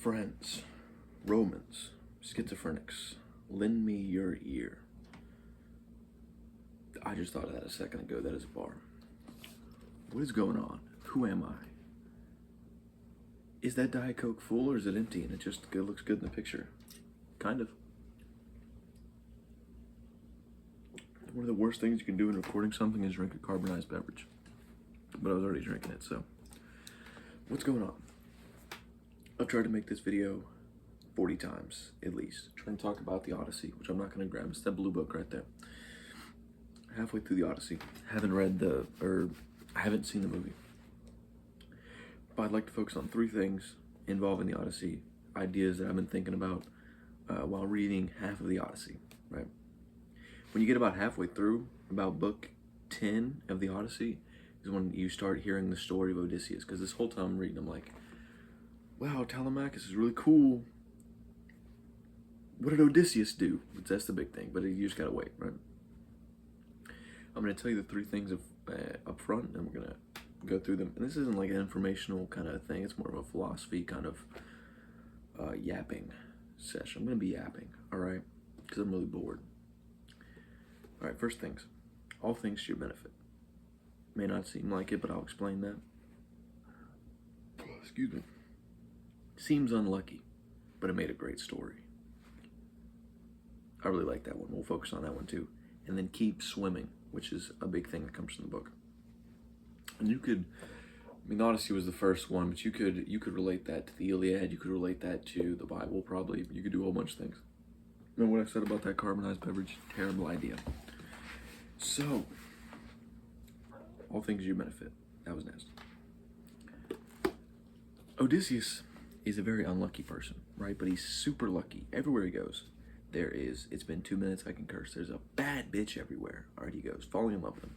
Friends, Romans, schizophrenics, lend me your ear. I just thought of that a second ago. That is a bar. What is going on? Who am I? Is that Diet Coke full or is it empty and it just looks good in the picture? Kind of. One of the worst things you can do in recording something is drink a carbonized beverage. But I was already drinking it, so. What's going on? I've tried to make this video 40 times, at least. Trying to talk about the Odyssey, which I'm not going to grab. It's that blue book right there. Halfway through the Odyssey. I haven't seen the movie. But I'd like to focus on 3 things involving the Odyssey. Ideas that I've been thinking about while reading half of the Odyssey, right? When you get about halfway through, about book 10 of the Odyssey, is when you start hearing the story of Odysseus. Because this whole time I'm reading, I'm like, wow, Telemachus is really cool. What did Odysseus do? That's the big thing, but you just gotta wait, right? I'm gonna tell you the 3 things up front, and we're gonna go through them. And this isn't like an informational kind of thing, it's more of a philosophy kind of yapping session. I'm gonna be yapping, all right? Because I'm really bored. All right, first things. All things to your benefit. May not seem like it, but I'll explain that. Excuse me. Seems unlucky, but it made a great story. I really like that one. We'll focus on that one too. And then keep swimming, which is a big thing that comes from the book. And the Odyssey was the first one, but you could relate that to the Iliad. You could relate that to the Bible, probably. You could do a whole bunch of things. Remember what I said about that carbonized beverage? Terrible idea. So, all things to your benefit. That was nasty. Odysseus is a very unlucky person, right? But he's super lucky. Everywhere he goes, it's been 2 minutes, I can curse. There's a bad bitch everywhere. All right, he goes, falling in love with him.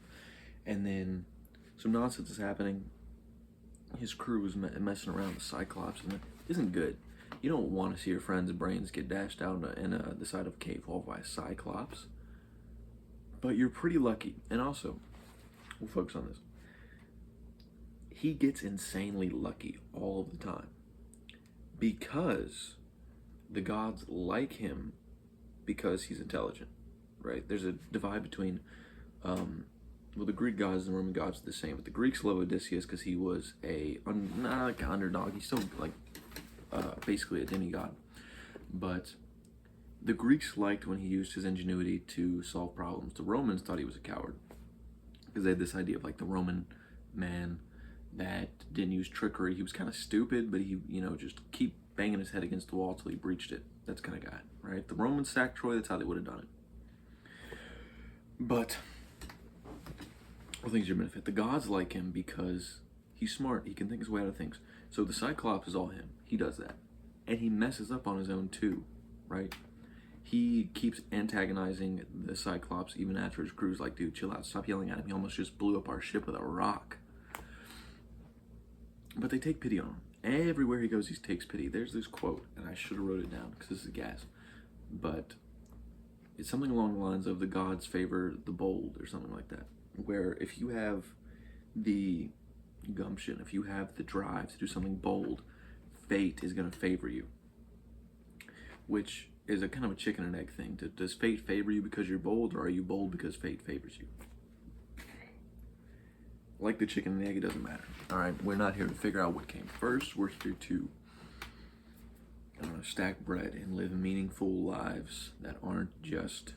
And then some nonsense is happening. His crew is messing around with Cyclops, and it isn't good. You don't want to see your friend's brains get dashed out in the side of a cave wall by a Cyclops. But you're pretty lucky. And also, we'll focus on this. He gets insanely lucky all of the time because the gods like him because he's intelligent, right? There's a divide between, the Greek gods and the Roman gods are the same, but the Greeks love Odysseus because he was not like an underdog. He's still like basically a demigod, but the Greeks liked when he used his ingenuity to solve problems. The Romans thought he was a coward because they had this idea of like the Roman man that didn't use trickery. He was kind of stupid, but he, just keep banging his head against the wall till he breached it. That's kind of guy, right? The Romans sacked Troy, that's how they would have done it. But, all things to your benefit. The gods like him because he's smart. He can think his way out of things. So the Cyclops is all him. He does that. And he messes up on his own too, right? He keeps antagonizing the Cyclops even after his crew's like, dude, chill out, stop yelling at him. He almost just blew up our ship with a rock. But they take pity on him. Everywhere he goes, he takes pity. There's this quote, and I should have wrote it down because this is gas. But it's something along the lines of the gods favor the bold or something like that. Where if you have the gumption, if you have the drive to do something bold, fate is going to favor you. Which is a kind of a chicken and egg thing. Does fate favor you because you're bold, or are you bold because fate favors you? Like the chicken and the egg, it doesn't matter. All right, we're not here to figure out what came first. We're here to stack bread and live meaningful lives that aren't just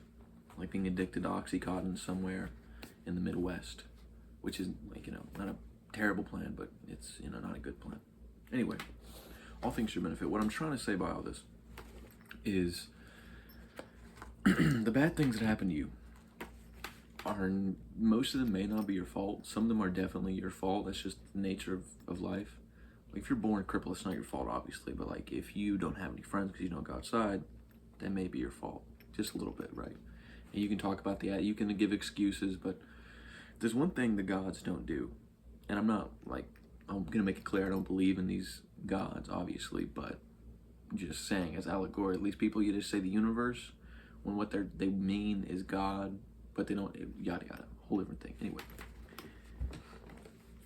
like being addicted to Oxycontin somewhere in the Midwest, which is not a terrible plan, but it's not a good plan. Anyway, all things should benefit. What I'm trying to say by all this is the bad things that happen to you most of them may not be your fault. Some of them are definitely your fault. That's just the nature of life. Like if you're born crippled, it's not your fault, obviously. But like if you don't have any friends because you don't go outside, that may be your fault, just a little bit, right? And you can talk about you can give excuses, but there's one thing the gods don't do, and I'm gonna make it clear I don't believe in these gods, obviously, but I'm just saying as allegory. At least people, you just say the universe when what they mean is God. But they don't, yada yada, whole different thing. Anyway,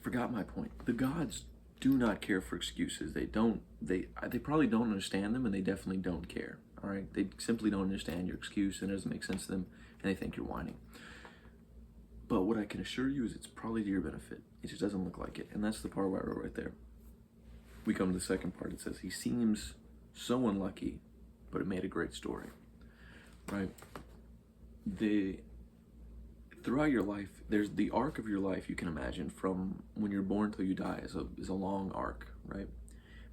forgot my point. The gods do not care for excuses. They probably don't understand them, and they definitely don't care. All right, they simply don't understand your excuse, and it doesn't make sense to them, and they think you're whining. But what I can assure you is it's probably to your benefit. It just doesn't look like it, and that's the part where I wrote right there. We come to the second part. It says, he seems so unlucky, but it made a great story. Right? Throughout your life, there's the arc of your life you can imagine from when you're born till you die is a long arc, right?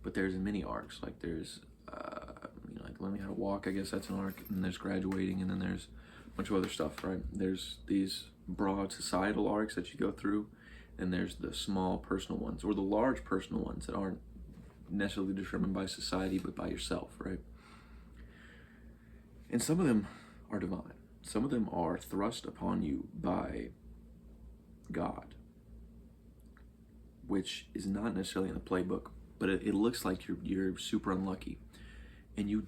But there's many arcs. Like there's, like learning how to walk, I guess that's an arc. And there's graduating, and then there's a bunch of other stuff, right? There's these broad societal arcs that you go through, and there's the small personal ones, or the large personal ones that aren't necessarily determined by society, but by yourself, right? And some of them are divine. Some of them are thrust upon you by God, which is not necessarily in the playbook, but it looks like you're super unlucky, and you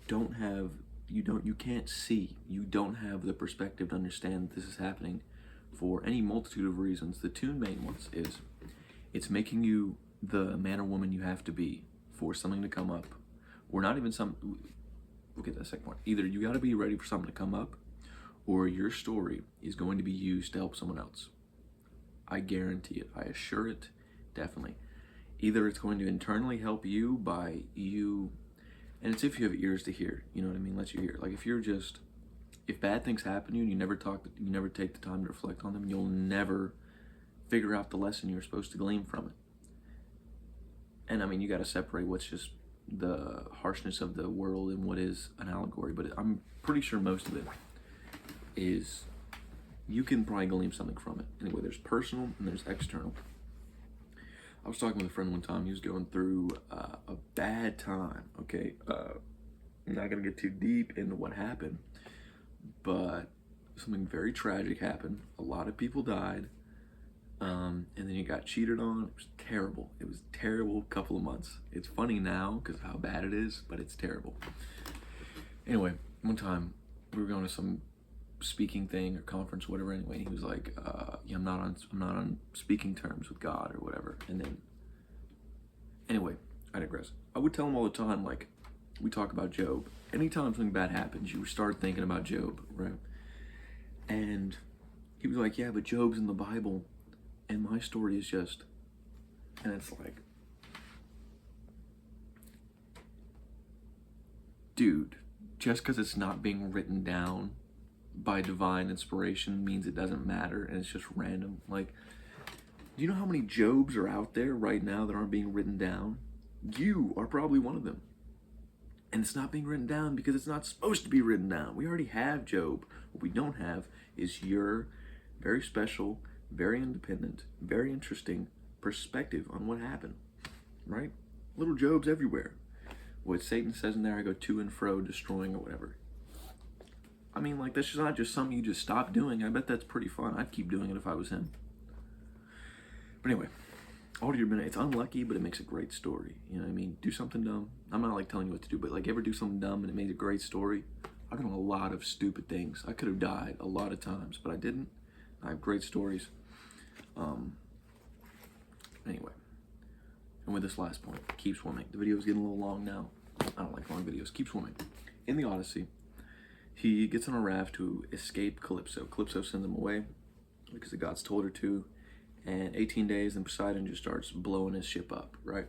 can't see, you don't have the perspective to understand that this is happening for any multitude of reasons. The two main ones is it's making you the man or woman you have to be for something to come up, or not even we'll get that second one. Either you got to be ready for something to come up, or your story is going to be used to help someone else. I guarantee it. I assure it, definitely. Either it's going to internally help you by you, and it's if you have ears to hear, you know what I mean? Let you hear. Like if bad things happen to you and you never take the time to reflect on them, you'll never figure out the lesson you're supposed to glean from it. And I mean, you got to separate what's just the harshness of the world and what is an allegory, but I'm pretty sure most of it is you can probably glean something from it. Anyway, there's personal and there's external. I was talking with a friend one time. He was going through a bad time, okay? I'm not going to get too deep into what happened, but something very tragic happened. A lot of people died, and then he got cheated on. It was terrible. It was a terrible couple of months. It's funny now because of how bad it is, but it's terrible. Anyway, one time we were going to some speaking thing or conference, whatever. Anyway, and he was like, "Yeah, I'm not on speaking terms with God or whatever." And then, anyway, I digress. I would tell him all the time, like, we talk about Job. Anytime something bad happens, you start thinking about Job, right? And he was like, "Yeah, but Job's in the Bible, and my story is just," and it's like, dude, just because it's not being written down by divine inspiration means it doesn't matter and it's just random. Like, do you know how many Jobs are out there right now that aren't being written down? You are probably one of them. And it's not being written down because it's not supposed to be written down. We already have Job. What we don't have is your very special, very independent, very interesting perspective on what happened, right? Little Jobs everywhere. What Satan says in there, I go to and fro, destroying or whatever. I mean, like, that's just not just something you just stop doing. I bet that's pretty fun. I'd keep doing it if I was him. But anyway, all to your minute. It's unlucky, but it makes a great story. You know what I mean? Do something dumb. I'm not like telling you what to do, but like, ever do something dumb and it made a great story? I've done a lot of stupid things. I could have died a lot of times, but I didn't. I have great stories. Anyway, and with this last point, keep swimming. The video is getting a little long now. I don't like long videos. Keep swimming. In the Odyssey, he gets on a raft to escape Calypso. Calypso sends him away because the gods told her to. And 18 days, then Poseidon just starts blowing his ship up, right?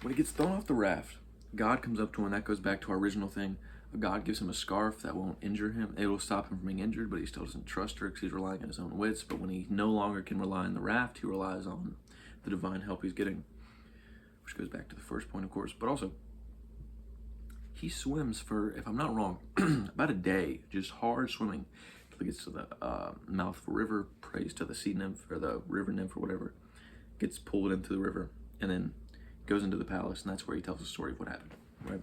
When he gets thrown off the raft, God comes up to him, and that goes back to our original thing. God gives him a scarf that won't injure him. It will stop him from being injured, but he still doesn't trust her because he's relying on his own wits. But when he no longer can rely on the raft, he relies on the divine help he's getting, which goes back to the first point, of course. But also, he swims for, if I'm not wrong, about a day, just hard swimming, until he gets to the mouth of a river, prays to the sea nymph, or the river nymph, or whatever, gets pulled into the river, and then goes into the palace, and that's where he tells the story of what happened, right?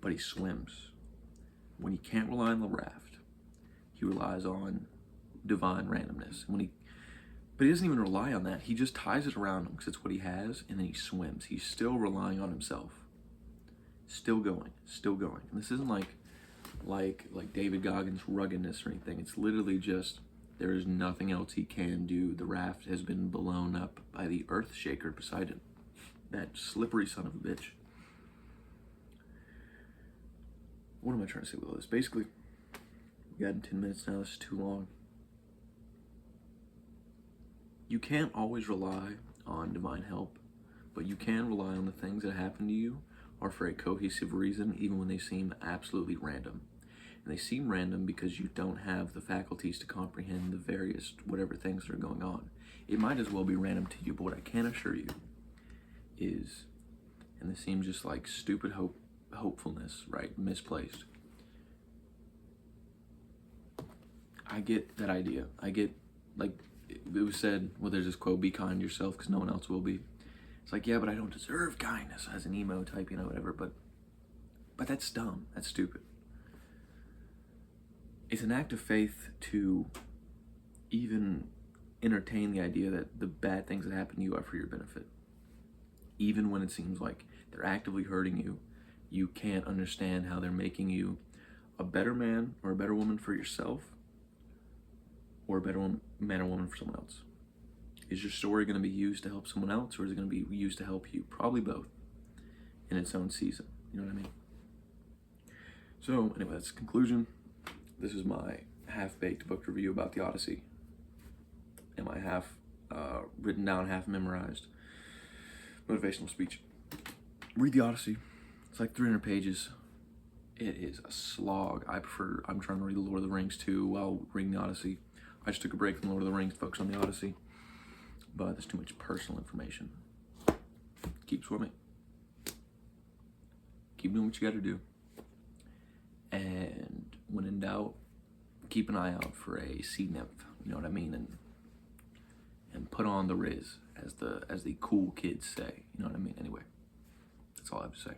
But he swims. When he can't rely on the raft, he relies on divine randomness. But he doesn't even rely on that. He just ties it around him because it's what he has, and then he swims. He's still relying on himself. Still going, still going. And this isn't like David Goggins' ruggedness or anything. It's literally just There is nothing else he can do. The raft has been blown up by the earth shaker Poseidon. That slippery son of a bitch. What am I trying to say with all this? Basically, we got in 10 minutes now. This is too long. You can't always rely on divine help, but you can rely on the things that happen to you are for a cohesive reason, even when they seem absolutely random. And they seem random because you don't have the faculties to comprehend the various whatever things that are going on. It might as well be random to you, but what I can assure you is, and this seems just like stupid hopefulness, right? Misplaced. I get that idea. I get, like, it was said, well, there's this quote, be kind to yourself because no one else will be. It's like, yeah, but I don't deserve kindness as an emo type, whatever, but that's dumb. That's stupid. It's an act of faith to even entertain the idea that the bad things that happen to you are for your benefit. Even when it seems like they're actively hurting you, you can't understand how they're making you a better man or a better woman for yourself, or a better man or woman for someone else. Is your story going to be used to help someone else, or is it going to be used to help you? Probably both in its own season. You know what I mean? So anyway, that's the conclusion. This is my half-baked book review about the Odyssey. And my half written down, half memorized motivational speech. Read the Odyssey. It's like 300 pages. It is a slog. I'm trying to read the Lord of the Rings too while reading the Odyssey. I just took a break from Lord of the Rings to focus on the Odyssey. But there's too much personal information. Keep swimming. Keep doing what you gotta do. And when in doubt, keep an eye out for a sea nymph. You know what I mean? And put on the Riz, as the cool kids say. You know what I mean? Anyway, that's all I have to say.